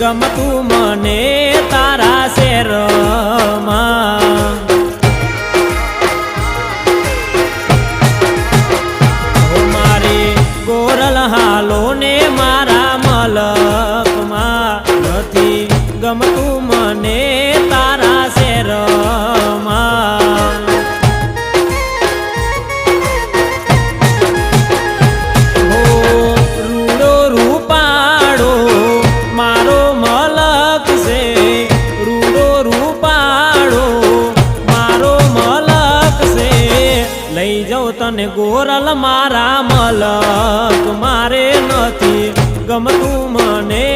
ગમતું મને તારા શેરમાં મારી ગોરલ હાલો ને મારા મલકમાં નથી ગમતું મને તારા શેરમાં રૂડો રૂપાડો મારો મલક છે રૂડો રૂપાડો મારો મલક છે લઈ જાઉં તને ગોરલ મારા મલક મારે નથી ગમતું મને